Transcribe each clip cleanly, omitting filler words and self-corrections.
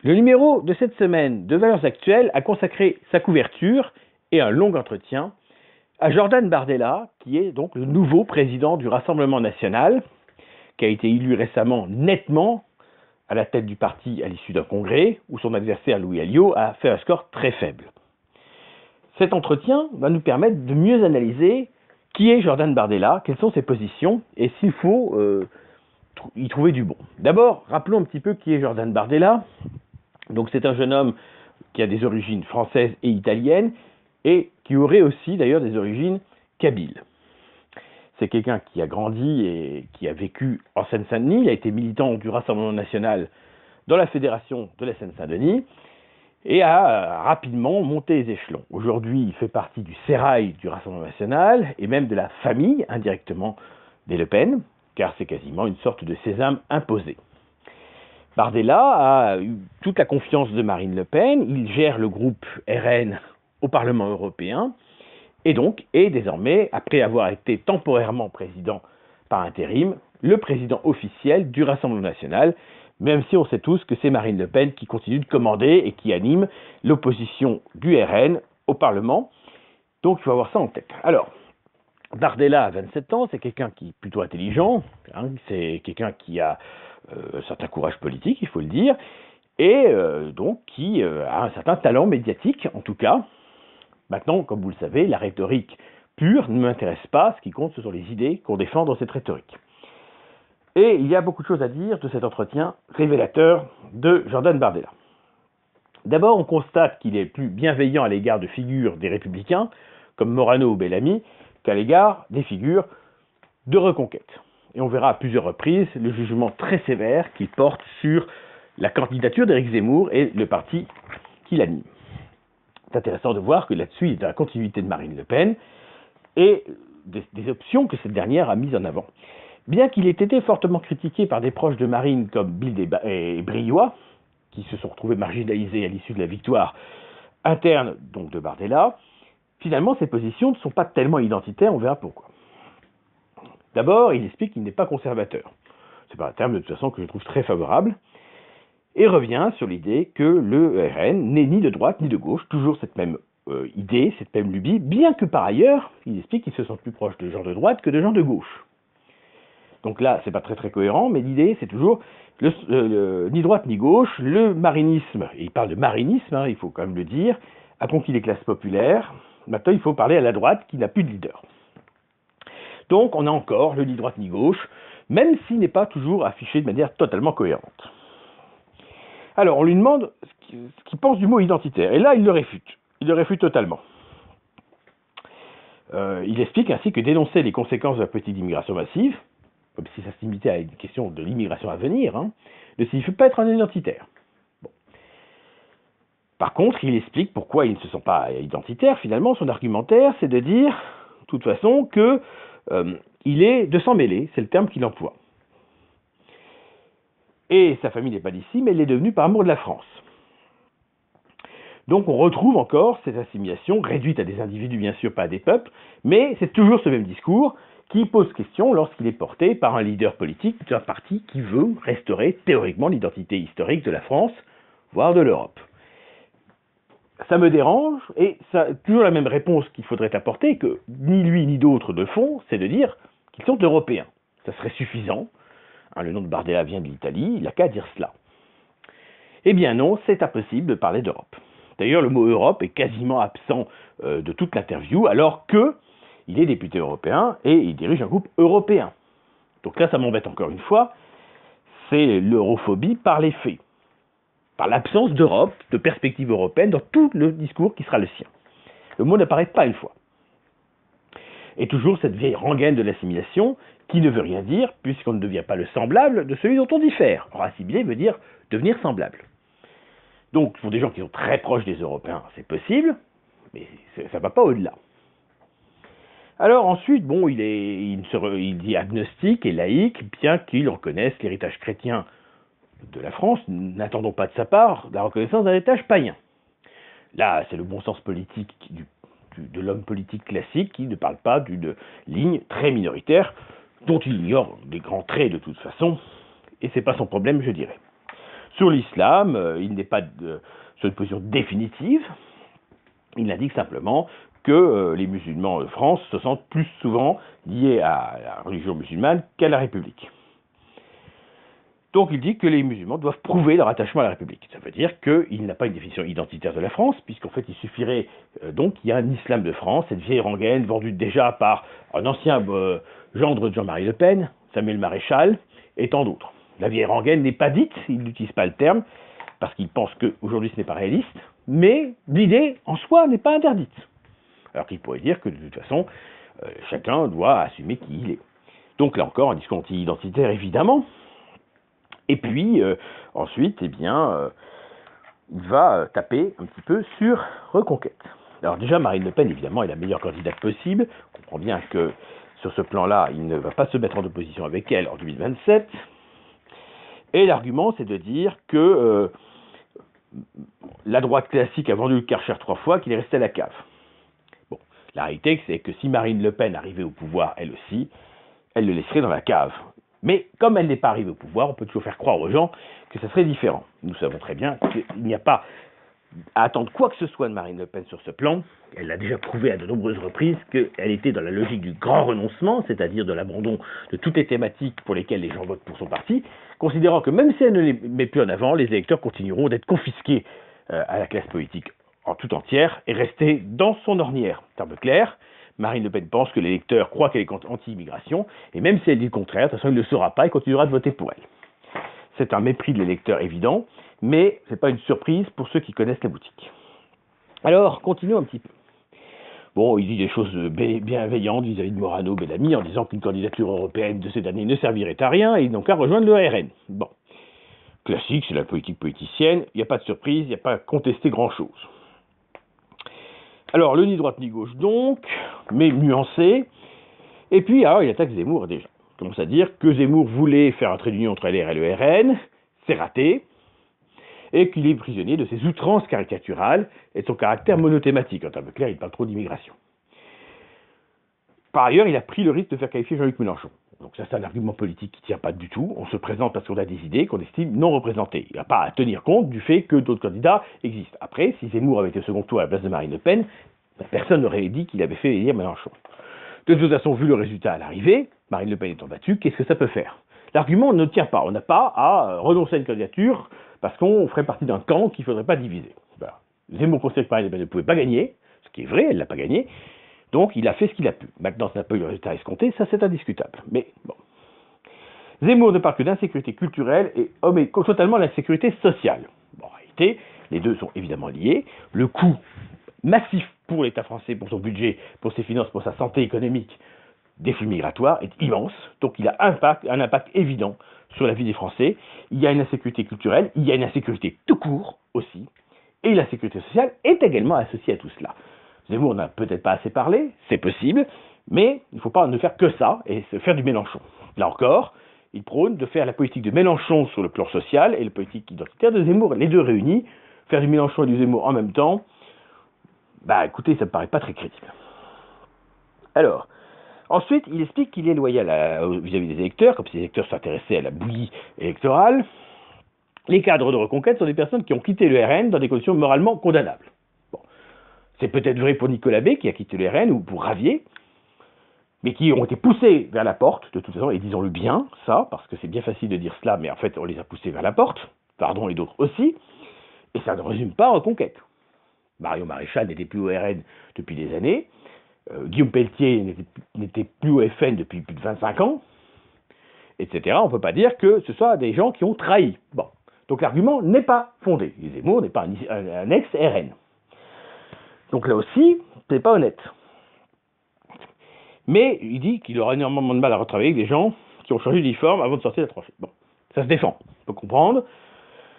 Le numéro de cette semaine de Valeurs Actuelles a consacré sa couverture et un long entretien à Jordan Bardella, qui est donc le nouveau président du Rassemblement national, qui a été élu récemment nettement à la tête du parti à l'issue d'un congrès, où son adversaire Louis Alliot a fait un score très faible. Cet entretien va nous permettre de mieux analyser qui est Jordan Bardella, quelles sont ses positions, et s'il faut y trouver du bon. D'abord, rappelons un petit peu qui est Jordan Bardella. Donc c'est un jeune homme qui a des origines françaises et italiennes, et qui aurait aussi d'ailleurs des origines kabyles. C'est quelqu'un qui a grandi et qui a vécu en Seine-Saint-Denis. Il a été militant du Rassemblement national dans la fédération de la Seine-Saint-Denis et a rapidement monté les échelons. Aujourd'hui, il fait partie du sérail du Rassemblement national et même de la famille, indirectement, des Le Pen, car c'est quasiment une sorte de sésame imposé. Bardella a eu toute la confiance de Marine Le Pen, il gère le groupe RN au Parlement européen, et donc est désormais, après avoir été temporairement président par intérim, le président officiel du Rassemblement national, même si on sait tous que c'est Marine Le Pen qui continue de commander et qui anime l'opposition du RN au Parlement. Donc il faut avoir ça en tête. Alors, Bardella a 27 ans, c'est quelqu'un qui est plutôt intelligent, c'est quelqu'un qui a un certain courage politique, il faut le dire, et donc qui a un certain talent médiatique, en tout cas. Maintenant, comme vous le savez, la rhétorique pure ne m'intéresse pas, ce qui compte, ce sont les idées qu'on défend dans cette rhétorique. Et il y a beaucoup de choses à dire de cet entretien révélateur de Jordan Bardella. D'abord, on constate qu'il est plus bienveillant à l'égard de figures des Républicains, comme Morano ou Bellamy, qu'à l'égard des figures de Reconquête. Et on verra à plusieurs reprises le jugement très sévère qu'il porte sur la candidature d'Éric Zemmour et le parti qu'il anime. C'est intéressant de voir que là-dessus, il y a la continuité de Marine Le Pen et des options que cette dernière a mises en avant. Bien qu'il ait été fortement critiqué par des proches de Marine comme Bill et Briouat, qui se sont retrouvés marginalisés à l'issue de la victoire interne donc de Bardella, finalement, ses positions ne sont pas tellement identitaires, on verra pourquoi. D'abord, il explique qu'il n'est pas conservateur. C'est pas un terme de toute façon que je trouve très favorable. Et revient sur l'idée que le RN n'est ni de droite ni de gauche, toujours cette même idée, cette même lubie, bien que par ailleurs, il explique qu'il se sent plus proche de gens de droite que de gens de gauche. Donc là, c'est pas très cohérent, mais l'idée, c'est toujours ni droite ni gauche, le marinisme, et il parle de marinisme, il faut quand même le dire, a conquis les classes populaires, maintenant il faut parler à la droite qui n'a plus de leader. Donc on a encore le ni droite ni gauche, même s'il n'est pas toujours affiché de manière totalement cohérente. Alors, on lui demande ce qu'il pense du mot identitaire. Et là, il le réfute. Il le réfute totalement. Il explique ainsi que dénoncer les conséquences de la politique d'immigration massive, comme si ça se limitait à une question de l'immigration à venir, ne signifie pas être un identitaire. Bon. Par contre, il explique pourquoi il ne se sent pas identitaire. Finalement, son argumentaire, c'est de dire, de toute façon, que il est de s'en mêler, c'est le terme qu'il emploie. Et sa famille n'est pas d'ici, mais elle est devenue par amour de la France. Donc on retrouve encore cette assimilation, réduite à des individus bien sûr, pas à des peuples, mais c'est toujours ce même discours qui pose question lorsqu'il est porté par un leader politique d'un parti qui veut restaurer théoriquement l'identité historique de la France, voire de l'Europe. Ça me dérange, et c'est toujours la même réponse qu'il faudrait apporter, que ni lui ni d'autres ne font, c'est de dire qu'ils sont européens. Ça serait suffisant. Le nom de Bardella vient de l'Italie, il n'a qu'à dire cela. Eh bien non, c'est impossible de parler d'Europe. D'ailleurs, le mot Europe est quasiment absent de toute l'interview, alors qu'il est député européen et il dirige un groupe européen. Donc là, ça m'embête encore une fois, c'est l'europhobie par les faits, par l'absence d'Europe, de perspective européenne dans tout le discours qui sera le sien. Le mot n'apparaît pas une fois. Et toujours cette vieille rengaine de l'assimilation qui ne veut rien dire, puisqu'on ne devient pas le semblable de celui dont on diffère. Or, assimiler veut dire devenir semblable. Donc, pour des gens qui sont très proches des Européens, c'est possible, mais ça ne va pas au-delà. Alors ensuite, bon, il dit agnostique et laïque, bien qu'il reconnaisse l'héritage chrétien de la France. N'attendons pas de sa part la reconnaissance d'un héritage païen. Là, c'est le bon sens politique de l'homme politique classique qui ne parle pas d'une ligne très minoritaire dont il ignore les grands traits de toute façon, et c'est pas son problème, je dirais. Sur l'islam, il n'est pas sur une position définitive. Il indique simplement que les musulmans de France se sentent plus souvent liés à la religion musulmane qu'à la République. Donc il dit que les musulmans doivent prouver leur attachement à la République. Ça veut dire qu'il n'a pas une définition identitaire de la France, puisqu'en fait il suffirait donc qu'il y ait un islam de France, cette vieille rengaine vendue déjà par un ancien gendre de Jean-Marie Le Pen, Samuel Maréchal, et tant d'autres. La vieille rengaine n'est pas dite, il n'utilise pas le terme, parce qu'il pense qu'aujourd'hui ce n'est pas réaliste, mais l'idée en soi n'est pas interdite. Alors qu'il pourrait dire que de toute façon, chacun doit assumer qui il est. Donc là encore, un discours anti-identitaire évidemment. Et puis, ensuite, il va taper un petit peu sur Reconquête. Alors déjà, Marine Le Pen, évidemment, est la meilleure candidate possible. On comprend bien que sur ce plan-là, il ne va pas se mettre en opposition avec elle en 2027. Et l'argument, c'est de dire que la droite classique a vendu le Karcher 3 fois, qu'il est resté à la cave. Bon, la réalité, c'est que si Marine Le Pen arrivait au pouvoir, elle aussi, elle le laisserait dans la cave. Mais comme elle n'est pas arrivée au pouvoir, on peut toujours faire croire aux gens que ça serait différent. Nous savons très bien qu'il n'y a pas à attendre quoi que ce soit de Marine Le Pen sur ce plan. Elle l'a déjà prouvé à de nombreuses reprises qu'elle était dans la logique du grand renoncement, c'est-à-dire de l'abandon de toutes les thématiques pour lesquelles les gens votent pour son parti, considérant que même si elle ne les met plus en avant, les électeurs continueront d'être confisqués à la classe politique en tout entière et rester dans son ornière. En termes clairs, Marine Le Pen pense que l'électeur croit qu'elle est anti-immigration, et même si elle dit le contraire, de toute façon il ne le saura pas et continuera de voter pour elle. C'est un mépris de l'électeur évident, mais ce n'est pas une surprise pour ceux qui connaissent la boutique. Alors, continuons un petit peu. Bon, il dit des choses bienveillantes vis-à-vis de Morano Bellamy en disant qu'une candidature européenne de ces années ne servirait à rien et donc à rejoindre le RN. Bon, classique, c'est la politique politicienne, il n'y a pas de surprise, il n'y a pas à contester grand-chose. Alors, le ni droite ni gauche donc, mais nuancé. Et puis, alors, il attaque Zemmour déjà. Il commence à dire que Zemmour voulait faire un trait d'union entre LR et le RN, c'est raté, et qu'il est prisonnier de ses outrances caricaturales et de son caractère monothématique. En termes clairs, il parle trop d'immigration. Par ailleurs, il a pris le risque de faire qualifier Jean-Luc Mélenchon. Donc ça, c'est un argument politique qui ne tient pas du tout. On se présente parce qu'on a des idées qu'on estime non représentées. Il n'y a pas à tenir compte du fait que d'autres candidats existent. Après, si Zemmour avait été au second tour à la place de Marine Le Pen, personne n'aurait dit qu'il avait fait élire Mélenchon. De toute façon, vu le résultat à l'arrivée, Marine Le Pen étant battue, qu'est-ce que ça peut faire? L'argument ne tient pas. On n'a pas à renoncer à une candidature parce qu'on ferait partie d'un camp qu'il ne faudrait pas diviser. Ben, Zemmour considère que Marine Le Pen ne pouvait pas gagner, ce qui est vrai, elle ne l'a pas gagné. Donc, il a fait ce qu'il a pu. Maintenant, ça n'a pas eu le résultat escompté, ça c'est indiscutable. Mais bon. Zemmour ne parle que d'insécurité culturelle et omet totalement l'insécurité sociale. Bon, en réalité, les deux sont évidemment liés. Le coût massif pour l'État français, pour son budget, pour ses finances, pour sa santé économique, des flux migratoires est immense. Donc, il a un impact évident sur la vie des Français. Il y a une insécurité culturelle, il y a une insécurité tout court aussi. Et l'insécurité sociale est également associée à tout cela. Zemmour n'a peut-être pas assez parlé, c'est possible, mais il ne faut pas ne faire que ça et se faire du Mélenchon. Là encore, il prône de faire la politique de Mélenchon sur le plan social et la politique identitaire de Zemmour, les deux réunis. Faire du Mélenchon et du Zemmour en même temps, bah écoutez, ça me paraît pas très crédible. Alors, ensuite, il explique qu'il est loyal vis-à-vis des électeurs, comme si les électeurs s'intéressaient à la bouillie électorale. Les cadres de Reconquête sont des personnes qui ont quitté le RN dans des conditions moralement condamnables. C'est peut-être vrai pour Nicolas B, qui a quitté le RN, ou pour Ravier, mais qui ont été poussés vers la porte, de toute façon, et disons-le bien, ça, parce que c'est bien facile de dire cela, mais en fait, on les a poussés vers la porte, pardon, et d'autres aussi, et ça ne résume pas Reconquête. Marion Maréchal n'était plus au RN depuis des années, Guillaume Pelletier n'était plus au FN depuis plus de 25 ans, etc. On ne peut pas dire que ce soit des gens qui ont trahi. Bon. Donc l'argument n'est pas fondé. Zemmour n'est pas un ex-RN. Donc là aussi, c'est pas honnête. Mais il dit qu'il aura énormément de mal à retravailler avec des gens qui ont changé d'uniforme avant de sortir de la tranchée. Bon, ça se défend, on peut comprendre.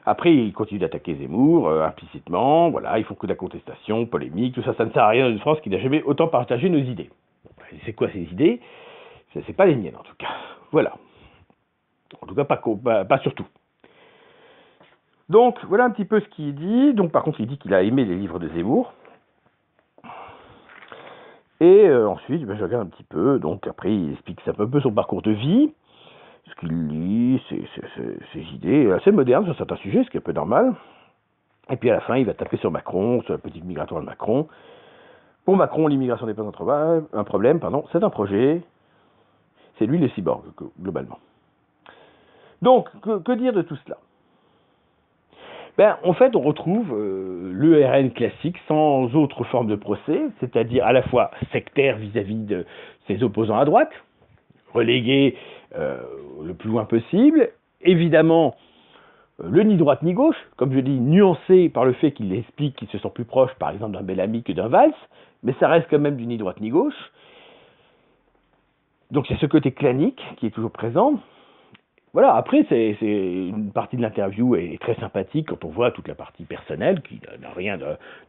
Après, il continue d'attaquer Zemmour, implicitement, voilà, ils font que de la contestation, polémique, tout ça, ça ne sert à rien dans une France qui n'a jamais autant partagé nos idées. Bon, c'est quoi ces idées? C'est pas les miennes, en tout cas. Voilà. En tout cas, pas surtout. Donc, voilà un petit peu ce qu'il dit. Donc, par contre, il dit qu'il a aimé les livres de Zemmour. Et ensuite, je regarde un petit peu, donc après il explique un peu son parcours de vie, ce qu'il lit, ses idées assez modernes sur certains sujets, ce qui est un peu normal. Et puis à la fin, il va taper sur Macron, sur la politique migratoire de Macron. Pour Macron, l'immigration n'est pas un problème, c'est un projet. C'est lui le cyborg, globalement. Donc, que dire de tout cela? En fait, on retrouve le RN classique sans autre forme de procès, c'est-à-dire à la fois sectaire vis-à-vis de ses opposants à droite, relégué le plus loin possible, évidemment ni droite ni gauche, comme je dis, nuancé par le fait qu'il explique qu'il se sent plus proche, par exemple, d'un Bellamy que d'un Valls, mais ça reste quand même du ni droite ni gauche. Donc c'est ce côté clanique qui est toujours présent. Voilà, après, c'est une partie de l'interview est très sympathique quand on voit toute la partie personnelle, qui n'a rien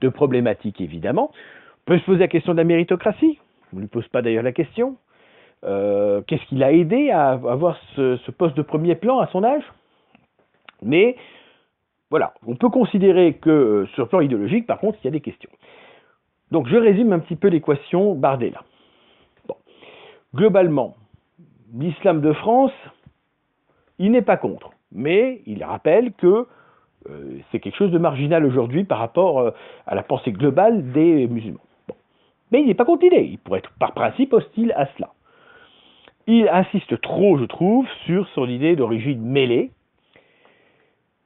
de problématique, évidemment. On peut se poser la question de la méritocratie. On ne lui pose pas d'ailleurs la question. Qu'est-ce qui l'a aidé à avoir ce poste de premier plan à son âge? Mais, voilà, on peut considérer que sur le plan idéologique, par contre, il y a des questions. Donc, je résume un petit peu l'équation Bardella. Bon. Globalement, l'islam de France, il n'est pas contre, mais il rappelle que c'est quelque chose de marginal aujourd'hui par rapport à la pensée globale des musulmans. Bon. Mais il n'est pas contre l'idée, il pourrait être par principe hostile à cela. Il insiste trop, je trouve, sur son idée d'origine mêlée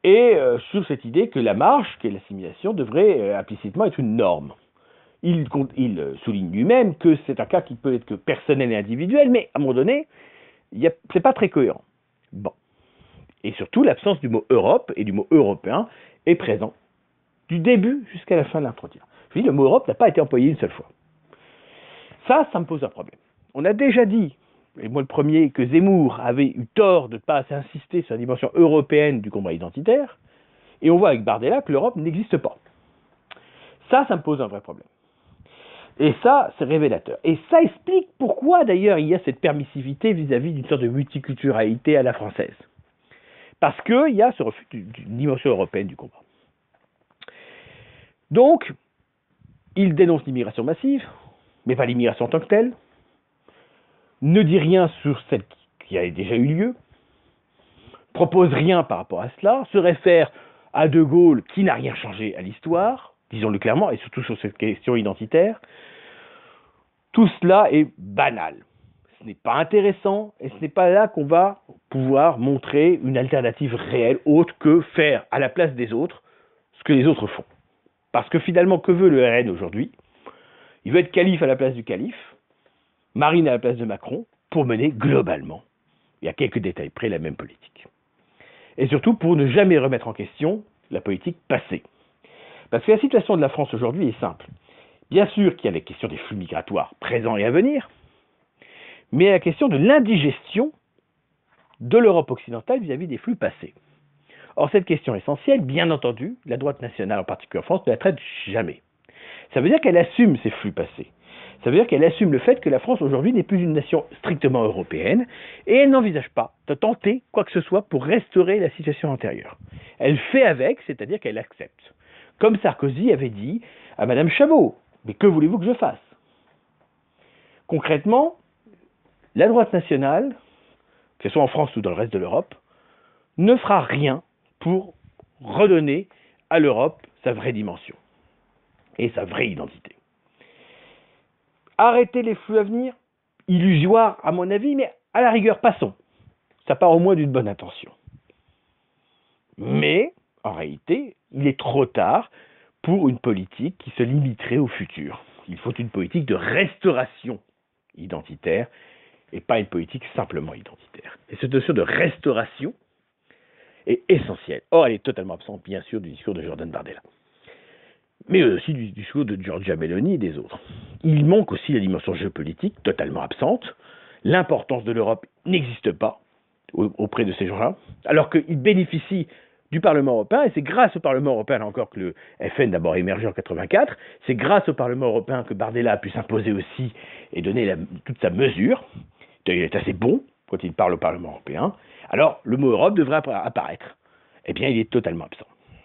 et sur cette idée que la marche, qu'est l'assimilation, devrait implicitement être une norme. Il souligne lui-même que c'est un cas qui peut être que personnel et individuel, mais à un moment donné, c'est pas très cohérent. Bon. Et surtout, l'absence du mot Europe et du mot européen est présent du début jusqu'à la fin de l'entretien. Je dis, le mot Europe n'a pas été employé une seule fois. Ça me pose un problème. On a déjà dit, et moi le premier, que Zemmour avait eu tort de ne pas assez insister sur la dimension européenne du combat identitaire, et on voit avec Bardella que l'Europe n'existe pas. Ça me pose un vrai problème. Et ça, c'est révélateur. Et ça explique pourquoi, d'ailleurs, il y a cette permissivité vis-à-vis d'une sorte de multiculturalité à la française. Parce qu'il y a ce refus d'une dimension européenne du combat. Donc, il dénonce l'immigration massive, mais pas l'immigration en tant que telle, ne dit rien sur celle qui a déjà eu lieu, propose rien par rapport à cela, se réfère à De Gaulle qui n'a rien changé à l'histoire, disons-le clairement, et surtout sur cette question identitaire. Tout cela est banal. Ce n'est pas intéressant et ce n'est pas là qu'on va pouvoir montrer une alternative réelle autre que faire à la place des autres ce que les autres font. Parce que finalement, que veut le RN aujourd'hui? Il veut être calife à la place du calife, Marine à la place de Macron, pour mener globalement, il y a quelques détails près, la même politique. Et surtout pour ne jamais remettre en question la politique passée. Parce que la situation de la France aujourd'hui est simple. Bien sûr qu'il y a la question des flux migratoires présents et à venir, mais la question de l'indigestion de l'Europe occidentale vis-à-vis des flux passés. Or, cette question essentielle, bien entendu, la droite nationale, en particulier en France, ne la traite jamais. Ça veut dire qu'elle assume ces flux passés. Ça veut dire qu'elle assume le fait que la France, aujourd'hui, n'est plus une nation strictement européenne, et elle n'envisage pas de tenter quoi que ce soit pour restaurer la situation antérieure. Elle fait avec, c'est-à-dire qu'elle accepte. Comme Sarkozy avait dit à Madame Chameau, mais que voulez-vous que je fasse? Concrètement, la droite nationale, que ce soit en France ou dans le reste de l'Europe, ne fera rien pour redonner à l'Europe sa vraie dimension et sa vraie identité. Arrêter les flux à venir, illusoire à mon avis, mais à la rigueur, passons. Ça part au moins d'une bonne intention. Mais, en réalité, il est trop tard pour une politique qui se limiterait au futur. Il faut une politique de restauration identitaire et pas une politique simplement identitaire. Et cette notion de restauration est essentielle. Or, elle est totalement absente, bien sûr, du discours de Jordan Bardella, mais aussi du discours de Giorgia Meloni et des autres. Il manque aussi la dimension géopolitique, totalement absente. L'importance de l'Europe n'existe pas auprès de ces gens-là, alors qu'ils bénéficient du Parlement européen, et c'est grâce au Parlement européen, là encore, que le FN d'abord émergé en 84, c'est grâce au Parlement européen que Bardella a pu s'imposer aussi et donner toute sa mesure. Il est assez bon quand il parle au Parlement européen. Alors, le mot Europe devrait apparaître. Eh bien, il est totalement absent.